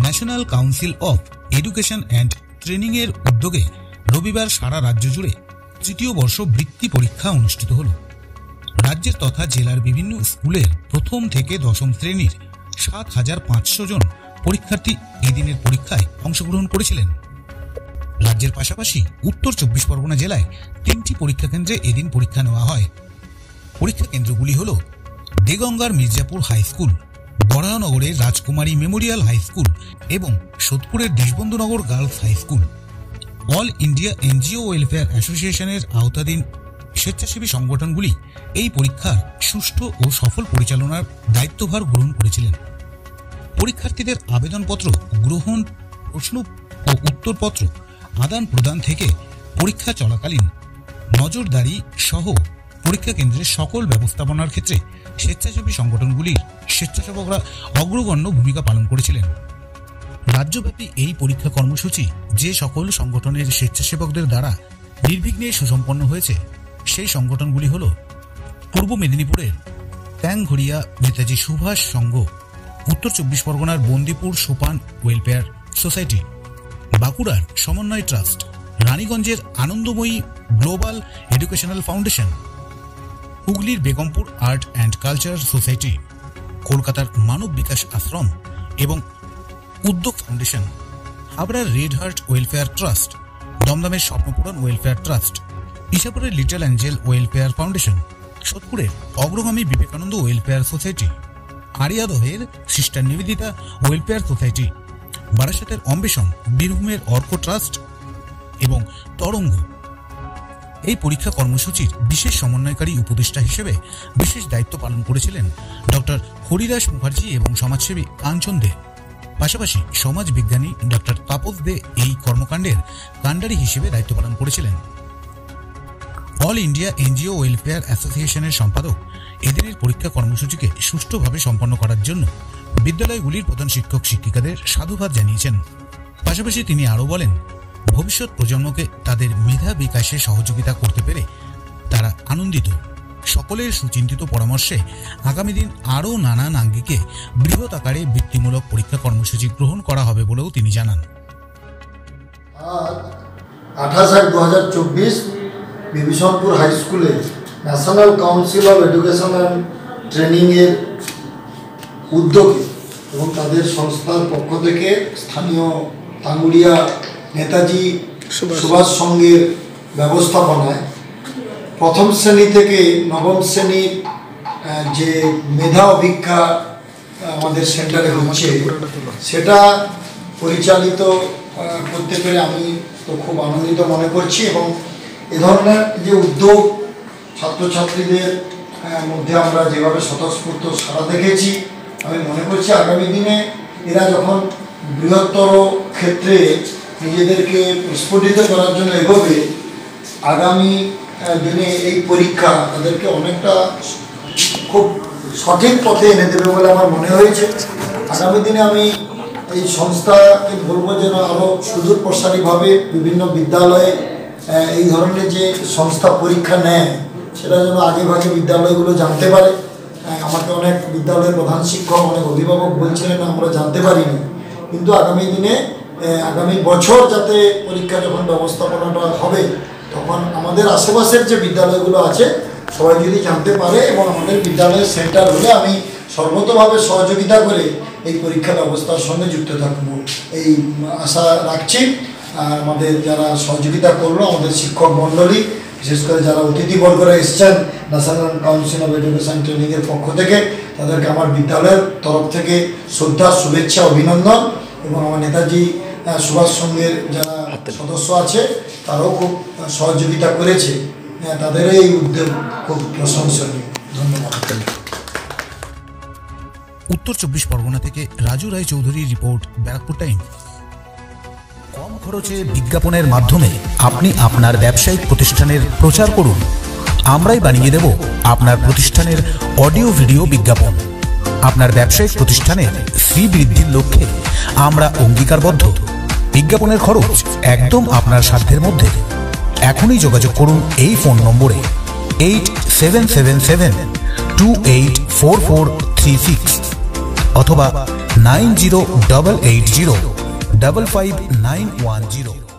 National council of education and training এর উদ্যোগে রবিবার সারা রাজ্য জুড়ে তৃতীয় বর্ষ বৃত্তি পরীক্ষা অনুষ্ঠিত হল। রাজ্যের তথা জেলার বিভিন্ন স্কুলের প্রথম থেকে দশম শ্রেণীর ৭,৫০০ জন পরীক্ষার্থী এদিনের পরীক্ষায় অংশগ্রহণ করেছিলেন। রাজ্যের পাশাপাশি উত্তর ২৪ পরগনা জেলায় ৩টি পরীক্ষা কেন্দ্রে এদিন পরীক্ষা নেওয়া হয়। পরীক্ষা কেন্দ্রগুলি হল দেগঙ্গার মির্জাপুর হাই স্কুল, বরাহনগরের রাজকুমারী মেমোরিয়াল হাই স্কুল এবং সোদপুরের Deshbandhunagar girls high school. All India NGO welfare অ্যাসোসিয়েশনের আওতাধীন স্বেচ্ছাসেবী সংগঠনগুলি এই পরীক্ষার সুষ্ঠু ও সফল পরিচালনার দায়িত্বভার গ্রহণ করেছিলেন। পরীক্ষার্থীদের আবেদনপত্র গ্রহণ, প্রশ্ন ও উত্তরপত্র আদান প্রদান থেকে পরীক্ষা চলাকালীন নজরদারি সহ পরীক্ষা কেন্দ্রের সকল ব্যবস্থাপনার ক্ষেত্রে স্বেচ্ছাসেবী সংগঠনগুলির স্বেচ্ছাসেবকরা অগ্রগণ্য ভূমিকা পালন করেছিলেন। রাজ্যব্যাপী এই পরীক্ষা কর্মসূচি যে সকল সংগঠনের স্বেচ্ছাসেবকদের দ্বারা নির্বিঘ্নে সুসম্পন্ন হয়েছে সেই সংগঠনগুলি হল পূর্ব মেদিনীপুরের ট্যাংঘড়িয়া নেতাজি সুভাষ সংঘ, উত্তর ২৪ পরগনার বন্দিপুর সোপান ওয়েলফেয়ার সোসাইটি, বাঁকুড়ার সমন্বয় ট্রাস্ট, রানীগঞ্জের আনন্দময়ী গ্লোবাল এডুকেশনাল ফাউন্ডেশন, হুগলির Begampur art and culture society, কলকাতার মানব বিকাশ আশ্রম এবং উদ্যোগ ফাউন্ডেশন, হাবড়ার রেড হার্ট ওয়েলফেয়ার ট্রাস্ট, দমদমের স্বপ্নপূরণ ওয়েলফেয়ার ট্রাস্ট, ইসাপুরের লিটল অ্যাঞ্জেল ওয়েলফেয়ার ফাউন্ডেশন, সোদপুরের অগ্রগামী বিবেকানন্দ ওয়েলফেয়ার সোসাইটি, আরিয়াদহের সিস্টার নিবেদিতা ওয়েলফেয়ার সোসাইটি, বারাসাতের অম্বেষণ, বীরভূমের অর্ক ট্রাস্ট এবং তরঙ্গ। এই পরীক্ষা কর্মসূচির বিশেষ সমন্বয়কারী উপদেষ্টা হিসেবে বিশেষ দায়িত্ব পালন করেছিলেন ডক্টর হরিদাস মুখার্জি এবং সমাজসেবী কাঞ্চন দে। পাশাপাশি সমাজ বিজ্ঞানী ডক্টর তাপস দে এই কর্মকাণ্ডের কাণ্ডারি হিসেবে দায়িত্ব পালন করেছিলেন। অল ইন্ডিয়া এনজিও ওয়েলফেয়ার অ্যাসোসিয়েশনের সম্পাদক এদিনের পরীক্ষা কর্মসূচিকে সুষ্ঠুভাবে সম্পন্ন করার জন্য বিদ্যালয়গুলির প্রধান শিক্ষক শিক্ষিকাদের সাধুবাদ জানিয়েছেন। পাশাপাশি তিনি আরও বলেন, ভবিষ্যৎ প্রজন্মকে তাদের মেধা বিকাশে সহযোগিতা করতে পেরে তারা আনন্দিত। সকলের সুচিন্তিত পরামর্শে আগামী দিন আরও নানান আঙ্গিকে বৃহৎ আকারে বৃত্তিমূলক পরীক্ষা কর্মসূচি গ্রহণ করা হবে বলেও তিনি জানান। 28/8/2024 বিভীষণপুর হাই স্কুলে national council of education and training এর উদ্যোগে এবং তাদের সংস্থার পক্ষ থেকে স্থানীয় টাঙ্গুড়িয়া নেতাজি সুভাষ সংঘের ব্যবস্থাপনায় প্রথম শ্রেণী থেকে নবম শ্রেণীর যে মেধা অভিজ্ঞা আমাদের সেন্টারে হচ্ছে সেটা পরিচালিত করতে পেরে আমি তো খুব আনন্দিত মনে করছি। এবং এ ধরনের যে উদ্যোগ ছাত্রছাত্রীদের মধ্যে আমরা যেভাবে স্বতঃস্ফূর্ত সাড়া দেখেছি, আমি মনে করছি আগামী দিনে এরা যখন বৃহত্তর ক্ষেত্রে নিজেদেরকে স্ফুটিত করার জন্য এগোবে, আগামী দিনে এই পরীক্ষা তাদেরকে অনেকটা খুব সঠিক পথে এনে দেবে বলে আমার মনে হয়েছে। আগামী দিনে আমি এই সংস্থাকে বলবো যেন আরও সুদূর প্রসারীভাবে বিভিন্ন বিদ্যালয়ে এই ধরনের যে সংস্থা পরীক্ষা নেয় সেটা যেন আগে ভাগে বিদ্যালয়গুলো জানতে পারে। আমাকে অনেক বিদ্যালয়ের প্রধান শিক্ষক, অনেক অভিভাবক বলছিলেন আমরা জানতে পারিনি, কিন্তু আগামী দিনে আগামী বছর যাতে পরীক্ষা যখন ব্যবস্থাপনাটা হবে তখন আমাদের আশেপাশের যে বিদ্যালয়গুলো আছে সবাই যদি জানতে পারে এবং আমাদের বিদ্যালয়ের সেন্টার হলে আমি সর্বতভাবে সহযোগিতা করে এই পরীক্ষা ব্যবস্থার সঙ্গে যুক্ত থাকব এই আশা রাখছি। আর আমাদের যারা সহযোগিতা করলো, আমাদের শিক্ষক মণ্ডলী, বিশেষ করে যারা অতিথিবর্গরা এসছেন ন্যাশনাল কাউন্সিল অফ এডুকেশন ট্রেনিংয়ের পক্ষ থেকে, তাদেরকে আমার বিদ্যালয়ের তরফ থেকে শ্রদ্ধা, শুভেচ্ছা, অভিনন্দন। এবং আমার নেতাজি সুভাষ সংঘের যারা সদস্য আছে তারাও খুব সহযোগিতা করেছে, তাদের এই উদ্যোগ খুব প্রশংসনীয়। ধন্যবাদ। উত্তর ২৪ পরগনা থেকে রাজু রায় চৌধুরীর রিপোর্ট, ব্যারাকপুর টাইমস। কম খরচে বিজ্ঞাপনের মাধ্যমে আপনি আপনার ব্যবসায়িক প্রতিষ্ঠানের প্রচার করুন। আমরাই বানিয়ে দেব আপনার প্রতিষ্ঠানের অডিও ভিডিও বিজ্ঞাপন। আপনার ব্যবসায়িক প্রতিষ্ঠানের শ্রীবৃদ্ধির লক্ষ্যে আমরা অঙ্গীকারবদ্ধ। বিজ্ঞাপনের খরচ একদম আপনার সাধ্যের মধ্যে। এখনই যোগাযোগ করুন এই ফোন নম্বরে 8777284436 অথবা 9088055910।